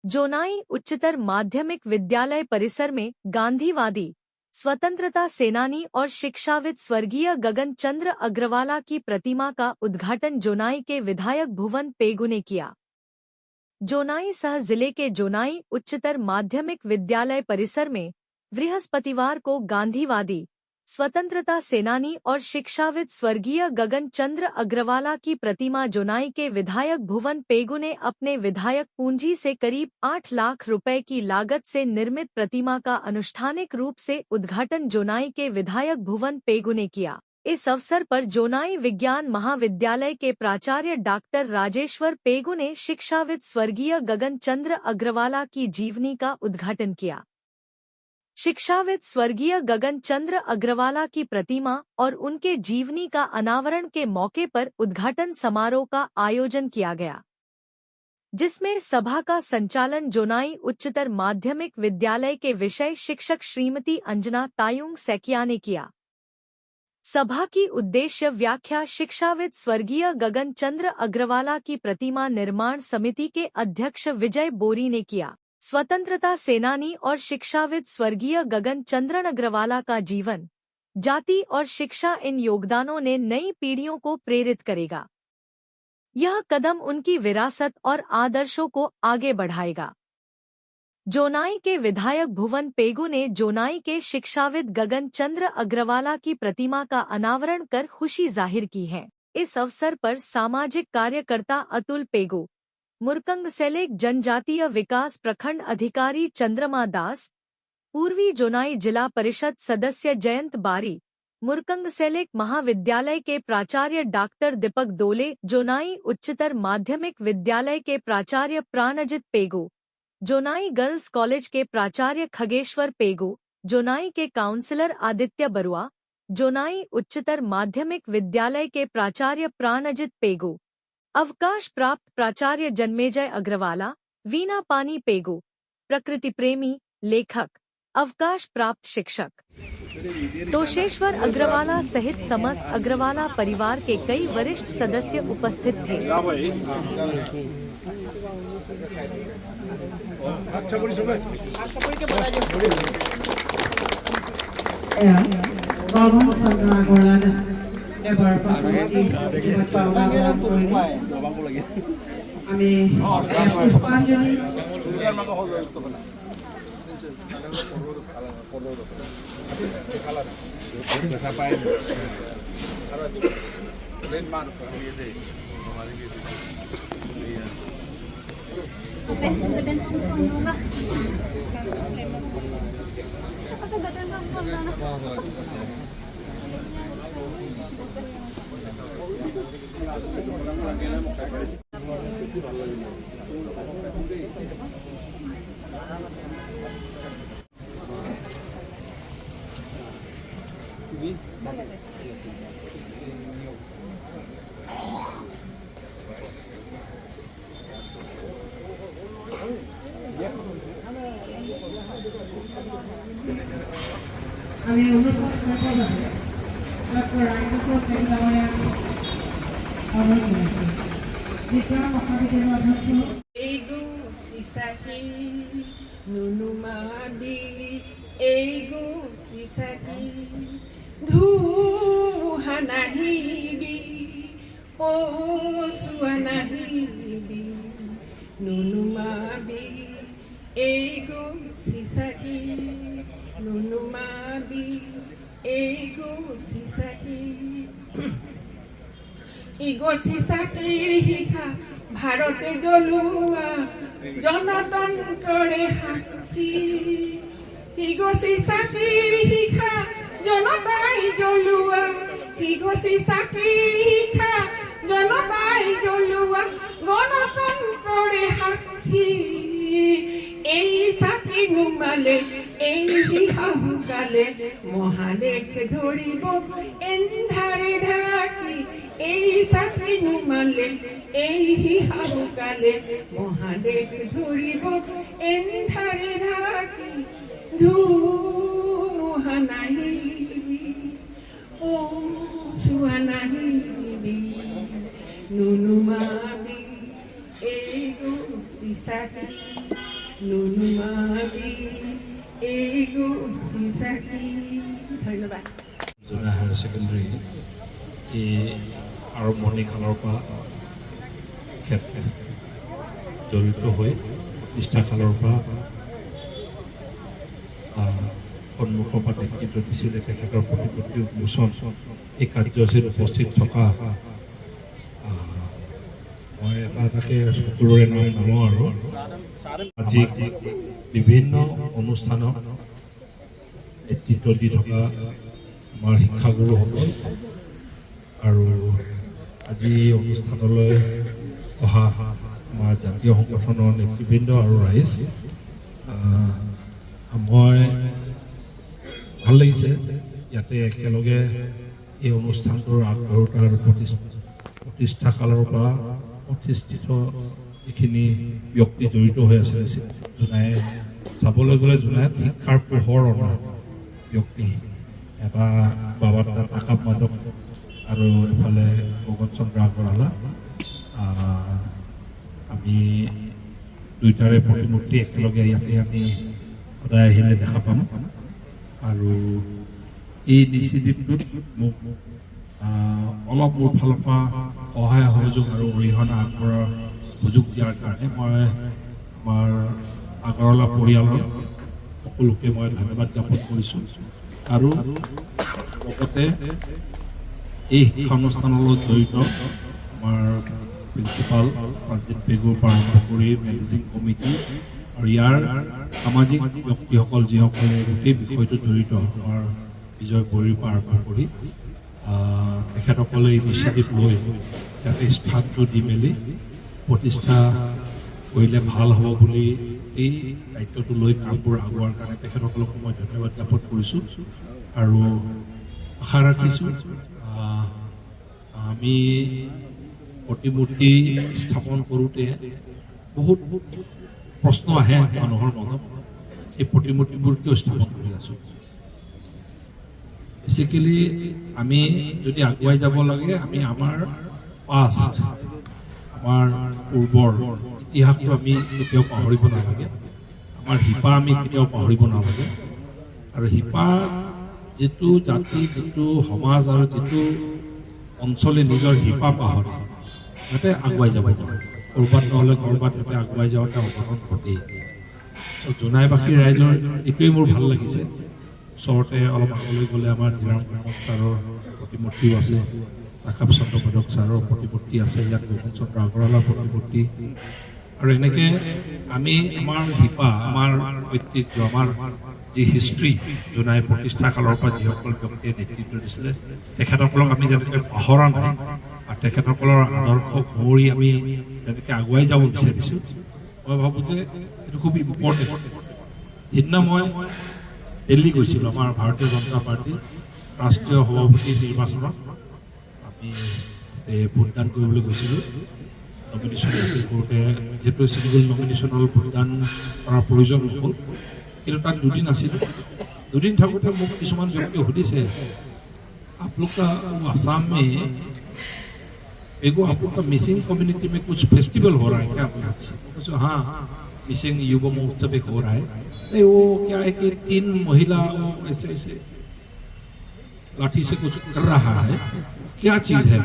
Zonai उच्चतर माध्यमिक विद्यालय परिसर में गांधीवादी, स्वतंत्रता सेनानी और शिक्षाविद स्वर्गीय गगन चंद्र अग्रवाला की प्रतिमा का उद्घाटन जोनाई के विधायक भुवन पेगु ने किया। जोनाई सह जिले के जोनाई उच्चतर माध्यमिक विद्यालय परिसर में बृहस्पतिवार को गांधीवादी, स्वतंत्रता सेनानी और शिक्षाविद स्वर्गीय गगन चंद्र अग्रवाला की प्रतिमा जोनाई के विधायक भुवन पेगु ने अपने विधायक पूंजी से करीब 8 लाख रुपए की लागत से निर्मित प्रतिमा का अनुष्ठानिक रूप से उद्घाटन जोनाई के विधायक भुवन पेगु ने किया। इस अवसर पर जोनाई विज्ञान महाविद्यालय के प्राचार्य डॉक्टर राजेश्वर पेगु ने शिक्षाविद स्वर्गीय गगन चंद्र अग्रवाला की जीवनी का उद्घाटन किया। शिक्षाविद स्वर्गीय गगन चंद्र अग्रवाला की प्रतिमा और उनके जीवनी का अनावरण के मौके पर उद्घाटन समारोह का आयोजन किया गया, जिसमें सभा का संचालन जोनाई उच्चतर माध्यमिक विद्यालय के विषय शिक्षक श्रीमती अंजना तायुंग सैकिया ने किया। सभा की उद्देश्य व्याख्या शिक्षाविद स्वर्गीय गगन चंद्र अग्रवाला की प्रतिमा निर्माण समिति के अध्यक्ष विजय बोरी ने किया। स्वतंत्रता सेनानी और शिक्षाविद स्वर्गीय गगन चंद्र अग्रवाला का जीवन, जाति और शिक्षा इन योगदानों ने नई पीढ़ियों को प्रेरित करेगा। यह कदम उनकी विरासत और आदर्शों को आगे बढ़ाएगा। जोनाई के विधायक भुवन पेगु ने जोनाई के शिक्षाविद गगन चंद्र अग्रवाला की प्रतिमा का अनावरण कर खुशी जाहिर की है। इस अवसर पर सामाजिक कार्यकर्ता अतुल पेगु, मुरकंगसेलेक जनजातीय विकास प्रखंड अधिकारी चंद्रमा दास, पूर्वी जोनाई जिला परिषद सदस्य जयंत बारी, मुरकंगसेलेक महाविद्यालय के प्राचार्य डॉक्टर दीपक दोले, जोनाई उच्चतर माध्यमिक विद्यालय के प्राचार्य प्राणजित पेगु, जोनाई गर्ल्स कॉलेज के प्राचार्य खगेश्वर पेगु, जोनाई के काउंसलर आदित्य बरुआ, जोनाई उच्चतर माध्यमिक विद्यालय के प्राचार्य प्राणजित पेगु, अवकाश प्राप्त प्राचार्य जन्मेजय अग्रवाला, वीना पानी पेगु, प्रकृति प्रेमी, लेखक, अवकाश प्राप्त शिक्षक तोषेश्वर अग्रवाला सहित समस्त अग्रवाला परिवार के कई वरिष्ठ सदस्य उपस्थित थे। আমি অনুষ্ঠান করতে যাবো তারপর আইনসব পেরিয়ে আমার করেছি বিজ্ঞান মহাবিদ্যালয়ের অধ্যক্ষ এইগো সিসাকি নুনুমাদি এইগো সিসাকি ধুহা নাহিবি ও সুয়া নাহিবি নুনুমাদি এইগো সিসাকি নুনুমাবি এইগো সিসাকি ইগো সিসাকিৰ শিখা ভাৰতে জ্বলোৱা জনতন্ত্ৰৰে সাক্ষী ইগো সিসাকিৰ শিখা জনতাই জ্বলোৱা ইগো সিসাকিৰ শিখা জনতাই জ্বলোৱা গণতন্ত্ৰৰে সাক্ষী এই চাকি নুমালে এই শিহাহুকালে মহাদেশ ধৰিব এন্ধাৰে ঢাকি এই চাকি নুমালে এই শিহাহুকালে মহাদেশ ধৰিব এন্ধাৰে ঢাকি ধুমুহা নাহিবি ও চুৱা নাহিবি নুনুমাবি এইগো চিচাকি নুনুমাবি এই গছি চাকি ধন্যবাদ জোনাই হায়াৰ ছেকেণ্ডেৰী এই আৰম্ভণি কালৰ পৰা জড়িত হৈ প্ৰতিষ্ঠা কালৰ পৰা সন্মুখৰ পৰা নেতৃত্ব দিছিলে তেখেতৰ প্ৰতিপত্তি উন্মোচন এই কাৰ্যসূচীত উপস্থিত থকা মই এটাকে সকলোৰে নাম নলওঁ আৰু আজি বিভিন্ন অনুষ্ঠানত নেতৃত্ব দি থকা আমাৰ শিক্ষাগুৰুসকল আৰু আজি অনুষ্ঠানলৈ অহা আমাৰ জাতীয় সংগঠনৰ নেতৃবৃন্দ আৰু ৰাইজ মই ভাল লাগিছে ইয়াতে একেলগে এই অনুষ্ঠানটোৰ আগবঢ়োতা আৰু প্ৰতিষ্ঠা কালৰ পৰা প্ৰতিষ্ঠিত যিখিনি ব্যক্তি জড়িত হৈ আছিলে জোনাই চাবলৈ গ'লে জোনাইত শিক্ষাৰ পোহৰ অনা ব্যক্তি এটা বাবা আকাশ মাধৱ আৰু এফালে গগন চন্দ্ৰ আগৰৱালা আমি দুইটাৰে প্ৰতিমূৰ্তি একেলগে ইয়াতে আমি সদায় আহিলে দেখা পাম আৰু এই নিচিদ্বীপটোত মোক অলপ মোৰ ফালৰ পৰা সহায় সহযোগ আৰু অৰিহণা আগবঢ়োৱাৰ সুযোগ দিয়াৰ কাৰণে মই আমাৰ আগৰৱালা পৰিয়ালৰ সকলোকে মই ধন্যবাদ জ্ঞাপন কৰিছোঁ আৰু লগতে এই শিক্ষানুষ্ঠানৰ লগত জড়িত আমাৰ প্ৰিন্সিপাল প্ৰাঞ্জিত পেগুৰ পৰা আৰম্ভ কৰি মেনেজিং কমিটি আৰু ইয়াৰ সামাজিক ব্যক্তিসকল যিসকলে গোটেই বিষয়টোত জড়িত আমাৰ বিজয় বৰীৰ পৰা আৰম্ভ কৰি তেখেতসকলে ইনিচিয়েটিভ লৈ ইয়াতে স্থানটো দি মেলি প্ৰতিষ্ঠা কৰিলে ভাল হ'ব বুলি এই দায়িত্বটো লৈ কামবোৰ আগুৱাৰ কাৰণে তেখেতসকলক মই ধন্যবাদ জ্ঞাপন কৰিছোঁ আৰু আশা ৰাখিছোঁ আমি প্ৰতিমূৰ্তি স্থাপন কৰোঁতে বহুত প্ৰশ্ন আহে মানুহৰ মনত এই প্ৰতিমূৰ্তিবোৰ কিয় স্থাপন কৰি আছোঁ বেচিকেলি আমি যদি আগুৱাই যাব লাগে আমি আমাৰ পাষ্ট আমাৰ পূৰ্বৰ ইতিহাসটো আমি কেতিয়াও পাহৰিব নালাগে আমাৰ শিপা আমি কেতিয়াও পাহৰিব নালাগে আৰু শিপা যিটো জাতি যিটো সমাজ আৰু যিটো অঞ্চলে নিজৰ শিপা পাহৰে যাতে আগুৱাই যাব নোৱাৰে ক'ৰবাত নহ'লে ক'ৰবাত যাতে আগুৱাই যাওঁতে অঘটন ঘটেই জোনাইবাসী ৰাইজৰ এইটোৱেই মোৰ ভাল লাগিছে ওচৰতে অলপ আগলৈ গ'লে আমাৰ ধীৰাম প্ৰমোদ ছাৰৰ প্ৰতিমূৰ্তিও আছে ৰাখাপ চন্দ্ৰ পদক ছাৰৰ প্ৰতিমূৰ্তি আছে ইয়াত গগন চন্দ্ৰ আগৰৱালাৰ প্ৰতিমূৰ্তি আৰু এনেকৈ আমি আমাৰ শিপা আমাৰ ঐতিহ্য আমাৰ যি হিষ্ট্ৰী জোনাই প্ৰতিষ্ঠা কালৰ পৰা যিসকল ব্যক্তিয়ে নেতৃত্ব দিছিলে তেখেতসকলক আমি যেনেকৈ পাহৰা নাই আৰু তেখেতসকলৰ আদৰ্শ ঘূৰি আমি যেনেকৈ আগুৱাই যাব বিচাৰিছোঁ মই ভাবোঁ যে এইটো খুব ইম্পৰ্টেণ্ট সিদিনা মই দিল্লী গৈছিলোঁ আমাৰ ভাৰতীয় জনতা পাৰ্টীৰ ৰাষ্ট্ৰীয় সভাপতি নিৰ্বাচনত আমি ভোটদান কৰিবলৈ গৈছিলোঁ নমিনেশ্যন কৰোঁতে যিহেতু ছিংগল নমিনেশ্যনৰ ভোটদান কৰাৰ প্ৰয়োজন নহ'ল কিন্তু তাত দুদিন আছিল দুদিন থাকোঁতে মোক কিছুমান ব্যক্তিয়ে সুধিছে आप लोग का आसाम में एगो आप लोग का मिसिंग कम्युनिटी में कुछ फेस्टिवल हो रहा है क्या तो हाँ मिसिंग युवा महोत्सव एक हो रहा है नहीं वो क्या है कि 3 महिला ऐसे ऐसे लाठी से कुछ कर रहा है क्या चीज़ है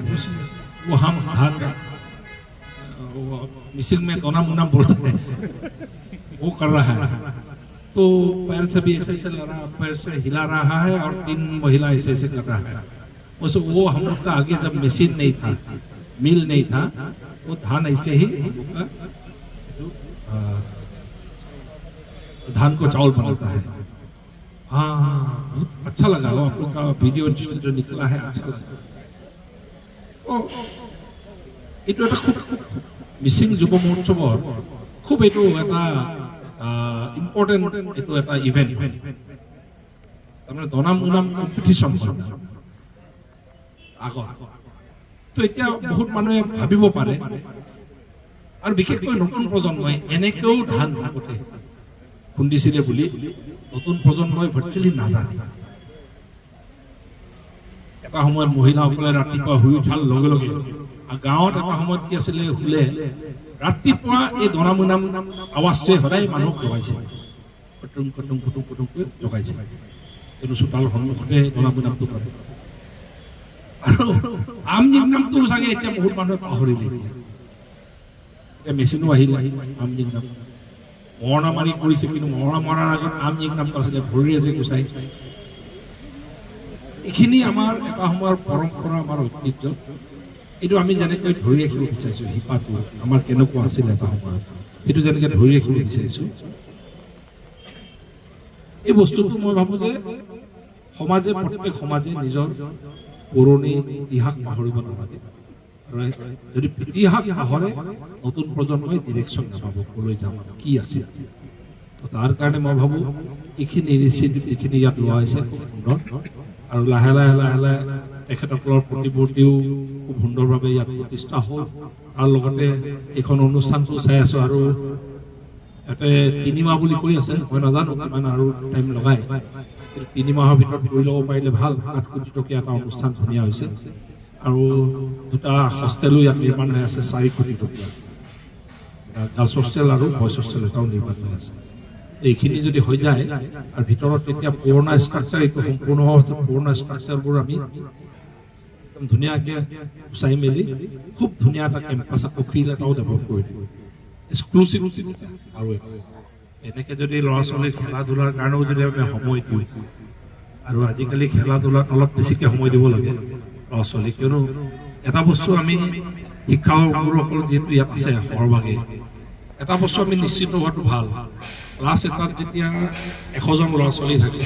वो हम धान मिसिंग में दोना मुना बोलते हैं वो कर रहा है तो पैर से भी ऐसे ऐसे लगा पैर से हिला रहा है और 3 महिला ऐसे ऐसे कर रहा है उस वो हम लोग का आगे जब मशीन नहीं था मिल नहीं था वो धान ऐसे ही हम लोग का धान को चावल बनाता है हाँ हाँ बहुत अच्छा लगा वो आप लोग का वीडियो जो निकला है अच्छा लगा এইটো এটা খুব মিচিং যুৱ মহোৎসৱৰ খুব এইটো এটা ইম্পৰ্টেণ্ট এইটো এটা ইভেণ্ট হয় তাৰমানে দনাম উনাম কম্পিটিশ্যন হয় আগত তো এতিয়া বহুত মানুহে ভাবিব পাৰে আৰু বিশেষকৈ নতুন প্ৰজন্মই এনেকৈও ধান আগতে খুন্দিছিলে বুলি নতুন প্ৰজন্মই ভাৰ্চুৱেলি নাজানে এটা সময়ত মহিলাসকলে ৰাতিপুৱা শুই উঠাৰ লগে লগে গাঁৱত এটা সময়ত কি আছিলে হুলে ৰাতিপুৱা এই দৰামুনাম আৱাজটোৱে সদায় মানুহক জগাইছে কটুং কটুং কুটুং কুটুংকৈ জগাইছে কিন্তু চোতাল সন্মুখতে দৰামুনামটো কৰে আৰু আমজিং নামটো চাগে এতিয়া বহুত মানুহে পাহৰিলে এতিয়া মেচিনো আহিলে আমজিং নাম মৰণা মাৰি কৰিছে কিন্তু মৰণা মৰাৰ আগত আমজিং নামটো আছিলে ভৰিৰে যে গুচাই এইখিনি আমাৰ এটা সময়ৰ পৰম্পৰা আমাৰ ঐতিহ্য এইটো আমি যেনেকৈ ধৰি ৰাখিব বিচাৰিছোঁ শিপাটো আমাৰ কেনেকুৱা আছিল এটা সময়ত সেইটো যেনেকৈ ধৰি ৰাখিব বিচাৰিছোঁ এই বস্তুটো মই ভাবোঁ যে সমাজে প্ৰত্যেক সমাজে নিজৰ পুৰণি ইতিহাস পাহৰিব নালাগে আৰু যদি ইতিহাস পাহৰে নতুন প্ৰজন্মই ডিৰেকশ্যন নাপাব ক'লৈ যাম কি আছিল তাৰ কাৰণে মই ভাবোঁ এইখিনি ইনিচিয়েটিভ যিখিনি ইয়াত লোৱা হৈছে খুব সুন্দৰ আৰু লাহে লাহে লাহে লাহে তেখেতসকলৰ প্ৰতিমূৰ্তিও খুব সুন্দৰভাৱে ইয়াত প্ৰতিষ্ঠা হ'ল আৰু লগতে এইখন অনুষ্ঠানটো চাই আছোঁ আৰু ইয়াতে 3 মাহ বুলি কৈ আছে মই নাজানো কিমান আৰু টাইম লগাই কিন্তু 3 মাহৰ ভিতৰত কৰি ল'ব পাৰিলে ভাল 8 কোটি টকীয়া এটা অনুষ্ঠান ধুনীয়া হৈছে আৰু 2টা হোষ্টেলো ইয়াত নিৰ্মাণ হৈ আছে 4 কোটি টকীয়া গাৰ্লছ হোষ্টেল আৰু বয়জ হোষ্টেল এটাও নিৰ্মাণ হৈ আছে এইখিনি যদি হৈ যায় আৰু ভিতৰত তেতিয়া পুৰণা ষ্ট্ৰাকচাৰ এইটো সম্পূৰ্ণ হোৱা আছে পুৰণা ষ্ট্ৰাকচাৰবোৰ আমি ধুনীয়াকৈ গুচাই মেলি খুব ধুনীয়া এটা কেম্পাছ আকৌ ফিল্ড এটাও ডেভেলপ কৰি দিব এক্সক্লুচিভ আৰু এনেকৈ যদি ল'ৰা ছোৱালীৰ খেলা ধূলাৰ কাৰণেও যদি আমি সময় দিওঁ আৰু আজিকালি খেলা ধূলাত অলপ বেছিকৈ সময় দিব লাগে ল'ৰা ছোৱালী কিয়নো এটা বস্তু আমি শিক্ষাগুৰুসকল যিহেতু ইয়াত আছে সৰহভাগে এটা বস্তু আমি নিশ্চিত হোৱাটো ভাল ক্লাছ এটাত যেতিয়া 100জন ল'ৰা ছোৱালী থাকে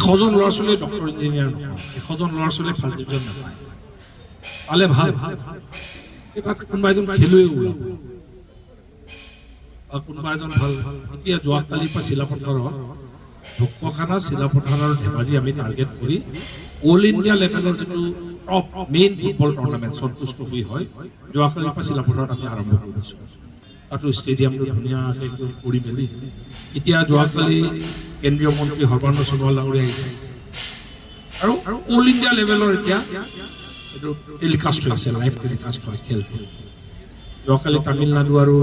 100জন ল'ৰা ছোৱালীয়ে ডক্টৰ ইঞ্জিনিয়াৰ নহয় 100জন ল'ৰা ছোৱালীয়ে ফাৰ্ষ্ট ডিভিজন নাপায় পালে ভাল তাত কোনোবা এজন খেলুৱৈ ওলাব কোনোবা এজন ভাল এতিয়া যোৱাকালিৰ পৰা চিলাপথাৰত ঢকুৱাখানা চিলাপথাৰ আৰু ধেমাজি আমি টাৰ্গেট কৰি অল ইণ্ডিয়া লেভেলৰ যিটো টপ মেইন ফুটবল টুৰ্ণামেণ্ট সন্তোষ ট্ৰফি হয় যোৱাকালিৰ পৰা চিলাপথাৰত আমি আৰম্ভ কৰিছোঁ তাতো ষ্টেডিয়ামটো ধুনীয়াকৈ কৰি মেলি এতিয়া যোৱাকালি কেন্দ্ৰীয় মন্ত্ৰী সৰ্বানন্দ সোণোৱাল ডাঙৰীয়া আহিছে আৰু অল ইণ্ডিয়া লেভেলৰ এতিয়া এইটো টেলিকাষ্ট হৈ আছে লাইভ টেলিকাষ্ট হয় খেলটো যোৱাকালি তামিলনাডু আৰু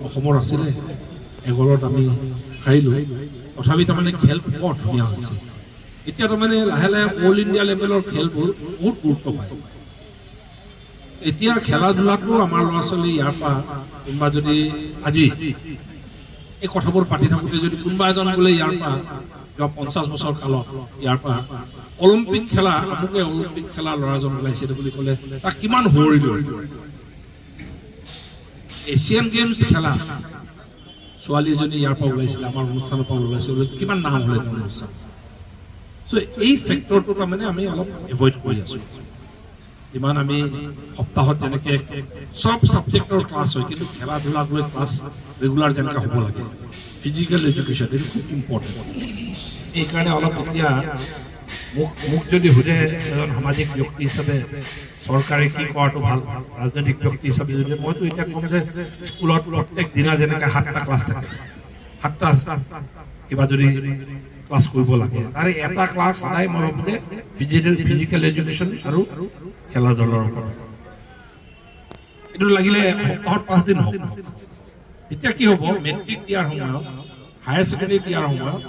অসমৰ আছিলে 11ত আমি হাৰিলোঁ তথাপি তাৰমানে খেল বৰ ধুনীয়া হৈছে এতিয়া তাৰমানে লাহে লাহে অল ইণ্ডিয়া লেভেলৰ খেলবোৰ বহুত গুৰুত্ব পায় এতিয়া খেলা ধূলাটো আমাৰ ল'ৰা ছোৱালী ইয়াৰ পৰা কোনোবা যদি আজি এই কথাবোৰ পাতি থাকোঁতে যদি কোনোবা এজন বোলে ইয়াৰ পৰা যোৱা 50 বছৰ কালত ইয়াৰ পৰা অলিম্পিক খেলা আমুকে অলিম্পিক খেলা ল'ৰাজন ওলাইছিলে বুলি ক'লে তাক কিমান সুঁৱৰি লৈ এছিয়ান গেমছ খেলা ছোৱালী এজনী ইয়াৰ পৰা ওলাইছিলে আমাৰ অনুষ্ঠানৰ পৰা ওলাইছিলে কিমান নাম হ'লে অনুষ্ঠান চ' এই ছেক্টৰটো তাৰমানে আমি অলপ এভইড কৰি আছোঁ যিমান আমি সপ্তাহত যেনেকৈ চব ছাবজেক্টৰ ক্লাছ হয় কিন্তু খেলা ধূলাক লৈ ক্লাছ ৰেগুলাৰ যেনেকৈ হ'ব লাগে ফিজিকেল এডুকেশ্যন এইটো খুব ইম্পৰ্টেণ্ট এইকাৰণে অলপ এতিয়া মোক যদি সোধে এজন সামাজিক ব্যক্তি হিচাপে চৰকাৰে কি কৰাটো ভাল ৰাজনৈতিক ব্যক্তি হিচাপে যদি মইতো এতিয়া ক'ম যে স্কুলত প্ৰত্যেক দিনা যেনেকৈ 7টা ক্লাছ থাকে 7টা কিবা যদি ক্লাছ কৰিব লাগে তাৰে এটা ক্লাছ সদায় মই ভাবোঁ যে ফিজিকেল এডুকেশ্যন আৰু খেলা ধূলাৰ ওপৰত এইটো লাগিলে সপ্তাহত 5 দিন হওক তেতিয়া কি হ'ব মেট্ৰিক দিয়াৰ সময়ত হায়াৰ ছেকেণ্ডেৰী দিয়াৰ সময়ত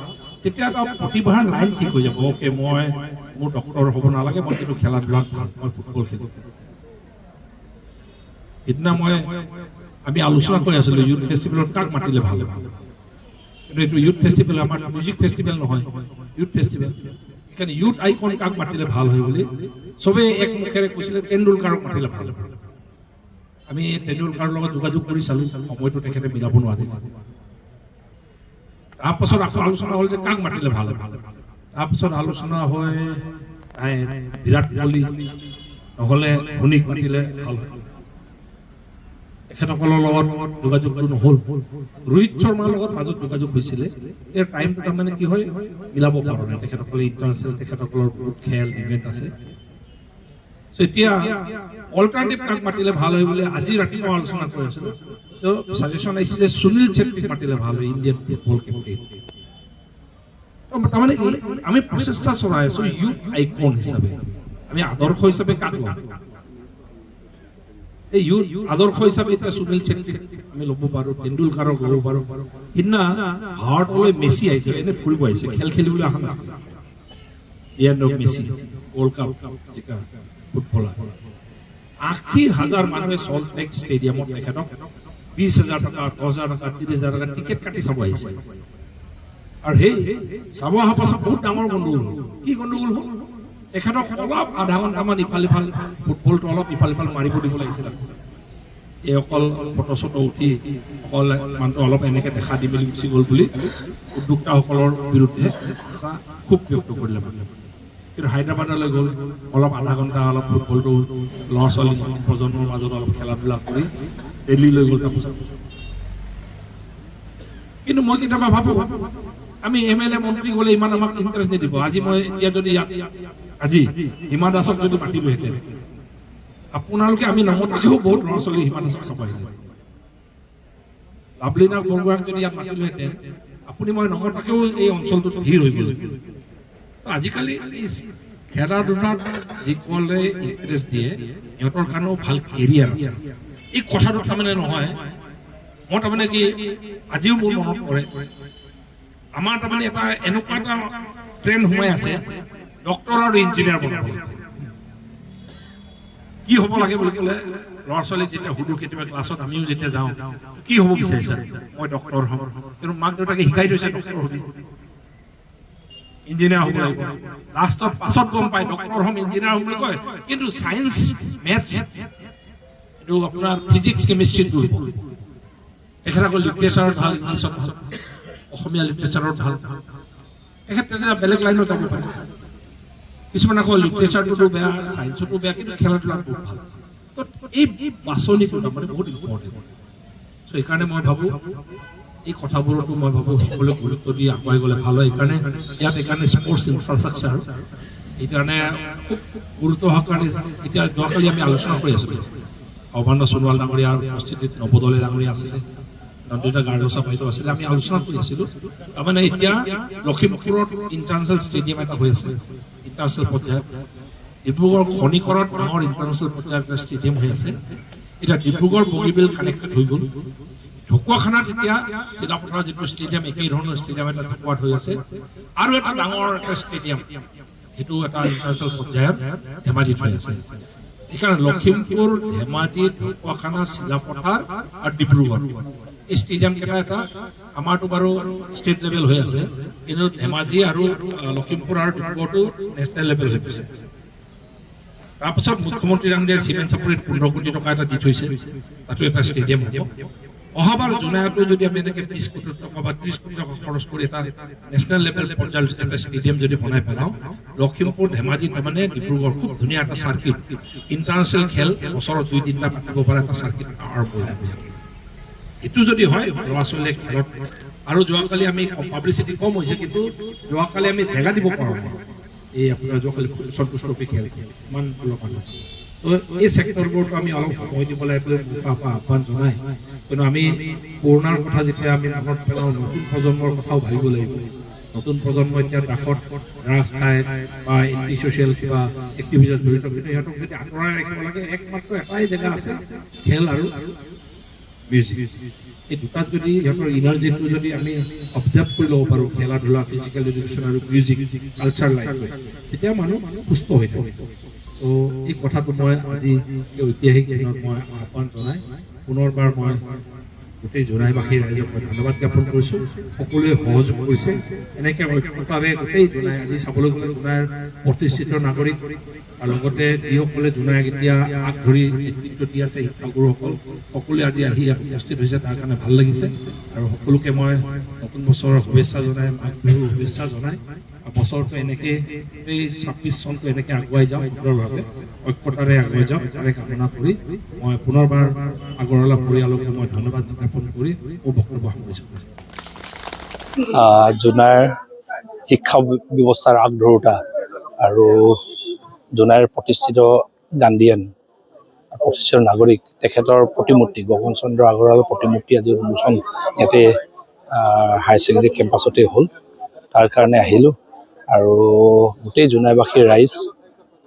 তেতিয়া এটা প্ৰতিভাৰ লাইন ঠিক হৈ যাব অ'কে মই মোৰ ডক্টৰ হ'ব নালাগে মই কিন্তু খেলা ধূলাত ভাল মই ফুটবল খেলোঁ সিদিনা আমি আলোচনা কৰি আছিলোঁ ইউথ ফেষ্টিভেলত কাক মাতিলে ভাল কিন্তু এইটো ইউথ ফেষ্টিভেল আমাৰ মিউজিক ফেষ্টিভেল নহয় ইউথ ফেষ্টিভেল সেইকাৰণে ইউথ আইকন কাক মাতিলে ভাল হয় বুলি চবেই একমুখেৰে কৈছিলে তেণ্ডুলকাৰক মাতিলে ভাল আমি তেণ্ডুলকাৰৰ লগত যোগাযোগ কৰি চালোঁ সময়টো তেখেতে মিলাব নোৱাৰিলে তাৰপাছত আকৌ আলোচনা হ'ল যে কাক মাতিলে ভাল তাৰপিছত আলোচনা হয় বিৰাট কোহলি নহ'লে ধোনীক মাতিলে ভাল হয় তেখেতসকলৰ লগত যোগাযোগটো নহ'ল ৰোহিত শৰ্মাৰ লগত মাজত যোগাযোগ হৈছিলে ইয়াৰ টাইমটো তাৰমানে কি হয় মিলাব পৰা নাই তেখেতসকলে ইণ্টাৰনেশ্যনেল তেখেতসকলৰ বহুত খেল ইভেণ্ট আছে এতিয়া অল্টাৰনেটিভ কাক মাতিলে ভাল হয় বুলি আজি ৰাতিপুৱা আলোচনা কৰি আছিলোঁ তো ছাজেশ্যন আহিছিলে সুনীল ছেত্ৰীক মাতিলে ভাল হয় ইণ্ডিয়ান ফুটবল কেপ্টেইন তাৰমানে আমি প্ৰচেষ্টা চলাই আছোঁ ইউথ আইকন হিচাপে আমি আদৰ্শ হিচাপে কাক ল'ম এই আদৰ্শ হিচাপে এতিয়া সুনীল ছেত্ৰী আমি ল'ব পাৰোঁ, তেণ্ডুলকাৰক ল'ব পাৰোঁ। সিদিনা ভাৰতলৈ মেচি আহিছে, এনে ফুৰিব আহিছে, খেল খেলিবলৈ অহা নাছিল। মেচি ৱৰ্ল্ড কাপ জিকা ফুটবলাৰ ৮০,০০০ মানুহে সল্ট লেক ষ্টেডিয়ামত তেখেতক ২০,০০০ টকা, ১০,০০০ টকা, ৩০,০০০ টকা টিকেট কাটি চাব আহিছে। আৰু সেই চাব অহাৰ পাছত বহুত ডাঙৰ গণ্ডগোল হ'ল। কি গণ্ডগোল হ'ল? তেখেতক অলপ আধা ঘণ্টামান ইফাল ইফাল ফুটবলটো অলপ ইফাল ইফাল মাৰিব দিব লাগিছিল। এই অকল ফটো চটো উঠি অকল মানুহটো অলপ এনেকৈ দেখা দি মেলি গুচি গ'ল বুলি উদ্যোক্তাসকলৰ বিৰুদ্ধে এটা খুব ব্যক্ত কৰিলে মানুহে। কিন্তু হায়দৰাবাদলৈ গ'ল, অলপ আধা ঘণ্টা অলপ ফুটবলটো ল'ৰা ছোৱালী প্ৰজন্মৰ মাজত অলপ খেলা ধূলা কৰি দিল্লীলৈ গ'ল। তাৰপিছত কিন্তু মই কেতিয়াবা ভাবোঁ আমি MLA মন্ত্ৰী গ'লে ইমান আমাক ইণ্টাৰেষ্ট নিদিব। আজি মই এতিয়া যদি আজি হিমা দাসক যদি মাতিলোহেঁতেন, আপোনালোকে আমি নমতাকেও বহুত ল'ৰা ছোৱালী হিমা দাসক চাব আহিলে। লাভলীনা বৰগোহাঁইক যদি ইয়াত মাতিলোহেঁতেন, আপুনি মই নমতাকেও এই অঞ্চলটোত ভিৰ হৈ গ'ল। আজিকালি এই খেলা ধূলাত যিসকলে ইণ্টাৰেষ্ট দিয়ে সিহঁতৰ কাৰণেও ভাল কেৰিয়াৰ আছে। এই কথাটো তাৰমানে নহয়, মই তাৰমানে কি আজিও মোৰ মনত পৰে, আমাৰ তাৰমানে এটা এনেকুৱা এটা ট্ৰেণ্ড সোমাই আছে, ডক্টৰ আৰু ইঞ্জিনিয়াৰ বনাব লাগে। কি হ'ব লাগে বুলি ক'লে ল'ৰা ছোৱালীক যেতিয়া সুধো কেতিয়াবা ক্লাছত, আমিও যেতিয়া যাওঁ, কি হ'ব বিচাৰিছা? মই ডক্টৰ হ'ম। কিন্তু মাক দেউতাকে শিকাই থৈছে ডক্টৰ হ'বি, ইঞ্জিনিয়াৰ হ'ব লাগিব। লাষ্টত পাছত গম পায় ডক্টৰ হ'ম, ইঞ্জিনিয়াৰ হ'ম বুলি কয়, কিন্তু চায়েন্স মেথছ এইটো আপোনাৰ ফিজিক্স কেমিষ্ট্ৰিত কৰিব। তেখেত আকৌ লিটাৰেচাৰত ভাল, ইংলিছত ভাল, অসমীয়া লিটাৰেচাৰত ভাল। তেখেত তেতিয়া বেলেগ লাইনত যাব পাৰে। কিছুমান আকৌ লিটাৰেচাৰটোতো বেয়া, চায়েন্সতো বেয়া, কিন্তু খেলা ধূলাত বহুত ভাল। তো এই বাছনিটো তাৰমানে বহুত ইম্পৰ্টেণ্ট। চ' সেইকাৰণে মই ভাবোঁ এই কথাবোৰতো মই ভাবোঁ সকলোৱে গুৰুত্ব দি আগুৱাই গ'লে ভাল হয়। সেইকাৰণে স্পৰ্টছ ইনফ্ৰাষ্ট্ৰাকচাৰ সেইকাৰণে খুব গুৰুত্ব সহকাৰে এতিয়া যোৱাকালি আমি আলোচনা কৰি আছিলোঁ। অৱান্দ সোণোৱাল ডাঙৰীয়াৰ উপস্থিতিত নৱদলে ডাঙৰীয়া আছিলে, নন্দিতা গাৰ্গছা বাইদেউ আছিলে, আমি আলোচনা কৰি আছিলোঁ। তাৰমানে এতিয়া লখিমপুৰত ইণ্টাৰনেশ্যনেল ষ্টেডিয়াম এটা হৈ আছে, ইণ্টাৰনেশ্যনেল পৰ্যায়ত। ডিব্ৰুগড় খনিকৰত ডাঙৰ ইণ্টাৰনেশ্যনেল পৰ্যায়ৰ এটা ষ্টেডিয়াম হৈ আছে। এতিয়া ডিব্ৰুগড় বগীবিল কানেক্টেড হৈ গ'ল। ঢকুৱাখানাত এতিয়া চিলাপথাৰৰ যিটো ষ্টেডিয়াম, একেই ধৰণৰ ষ্টেডিয়াম এটা ঢকুৱাত হৈ আছে। আৰু এটা ডাঙৰ এটা ষ্টেডিয়াম, সেইটো এটা ইণ্টাৰনেশ্যনেল পৰ্যায়ত ধেমাজিত হৈ আছে। সেইকাৰণে লখিমপুৰ, ধেমাজি, ঢকুৱাখানা, চিলাপথাৰ আৰু ডিব্ৰুগড় এই ষ্টেডিয়াম কেইটা এটা আমাৰতো বাৰু ষ্টেট লেভেল হৈ আছে, কিন্তু ধেমাজি আৰু লখিমপুৰ আৰু ডিব্ৰুগড়টো নেশ্যনেল লেভেল হৈ গৈছে। তাৰপিছত মুখ্যমন্ত্ৰী ডাঙৰীয়াই চিমেণ্ট চাপৰিত 15 কোটি টকা এটা দি থৈছে, তাতো এটা ষ্টেডিয়াম হ'ব। অহাবাৰ জুলাইতো যদি আমি এনেকৈ 20 কোটি টকা বা 30 কোটি টকা খৰচ কৰি এটা নেশ্যনেল লেভেল পৰ্যায়ৰ এটা ষ্টেডিয়াম যদি বনাই পেলাওঁ, লখিমপুৰ, ধেমাজি, তাৰমানে ডিব্ৰুগড় খুব ধুনীয়া এটা চাৰ্কিট, ইণ্টাৰনেশ্যনেল খেল বছৰত 2-3টা পাতিব পৰা এটা চাৰ্কিট আৰম্ভ হৈ যাব। এইটো যদি হয় ল'ৰা ছোৱালীয়ে খেলত, আৰু যোৱাকালি আমি পাব্লিচিটি কম হৈছে, কিন্তু যোৱাকালি আমি জেগা দিব পাৰোঁ। এই আপোনাৰ যোৱাকালি সন্তোষ ট্ৰফি খেল ইমান মানুহ, তো এই ছেক্টৰবোৰতো আমি অলপ সময় দিব লাগে আহ্বান জনাই। কিন্তু আমি পুৰণাৰ কথা যেতিয়া আমি মনত পেলাওঁ, নতুন প্ৰজন্মৰ কথাও ভাবিব লাগিব। নতুন প্ৰজন্ম এতিয়া দাসত ৰাজ খায় বা এণ্টি ছ'চিয়েল কিবা এক্টিভিটিত জড়িত, কিন্তু সিহঁতক যদি আঁতৰাই ৰাখিব লাগে, একমাত্ৰ এটাই জেগা আছে, খেল আৰু মিউজিক। এই দুটাত যদি সিহঁতৰ ইনাৰ্জিটো যদি আমি অবজাৰ্ভ কৰি ল'ব পাৰোঁ, খেলা ধূলা, ফিজিকেল এডুকেশ্যন আৰু মিউজিক কালচাৰ লাইফ, তেতিয়া মানুহ সুস্থ হৈ থাকে। তো এই কথাটো মই আজি এই ঐতিহাসিক দিনত মই আহ্বান জনাই পুনৰবাৰ মই গোটেই জোনাইবাসী ৰাইজক মই ধন্যবাদ জ্ঞাপন কৰিছোঁ। সকলোৱে সহযোগ কৰিছে, এনেকৈ ঐক্যতাৰে গোটেই জোনাই, আজি চাবলৈ গ'লে জোনাইৰ প্ৰতিষ্ঠিত নাগৰিক আৰু লগতে যিসকলে জোনাইক এতিয়া আগ ধৰি নেতৃত্ব দি আছে, শিক্ষাগুৰুসকল সকলোৱে আজি আহি ইয়াত উপস্থিত হৈছে, তাৰ কাৰণে ভাল লাগিছে। আৰু সকলোকে মই নতুন বছৰৰ শুভেচ্ছা জনাই, মাঘ বিহুৰ শুভেচ্ছা জনাই, বছৰটো এনেকৈ এই 26 চনটো এনেকৈ আগুৱাই যাওঁ, সুন্দৰভাৱে ঐক্যতাৰে আগুৱাই যাওঁ, তাৰে কামনা কৰি মই পুনৰবাৰ আগৰৱালা পৰিয়ালকো মই ধন্যবাদ জ্ঞাপন কৰি মোৰ বক্তব্য সামৰিছোঁ। জোনাইৰ শিক্ষা ব্যৱস্থাৰ আগধৰোতা আৰু জোনাইৰ প্ৰতিষ্ঠিত গান্ধীয়ান, প্ৰতিষ্ঠিত নাগৰিক, তেখেতৰ প্ৰতিমূৰ্তি গগন চন্দ্ৰ আগৰৱালাৰ প্ৰতিমূৰ্তি আজি উন্মোচন ইয়াতে হায়াৰ ছেকেণ্ডেৰী কেম্পাছতে হ'ল। তাৰ কাৰণে আহিলোঁ আৰু গোটেই জোনাইবাসীৰ ৰাইজ,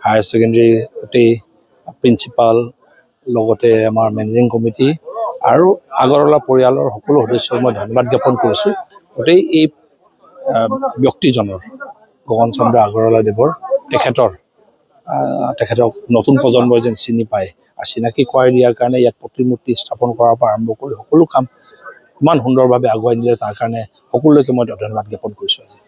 হায়াৰ ছেকেণ্ডেৰী গোটেই প্ৰিন্সিপাল, লগতে আমাৰ মেনেজিং কমিটি আৰু আগৰৱালা পৰিয়ালৰ সকলো সদস্যক মই ধন্যবাদ জ্ঞাপন কৰিছোঁ। গোটেই এই ব্যক্তিজনৰ গগন চন্দ্ৰ আগৰৱালা দেৱৰ তেখেতক নতুন প্ৰজন্মই যেন চিনি পায় আৰু চিনাকি কৰাই দিয়াৰ কাৰণে ইয়াত প্ৰতিমূৰ্তি স্থাপন কৰাৰ পৰা আৰম্ভ কৰি সকলো কাম ইমান সুন্দৰভাৱে আগুৱাই নিলে তাৰ কাৰণে সকলোকে মই ধন্যবাদ জ্ঞাপন কৰিছোঁ আজি।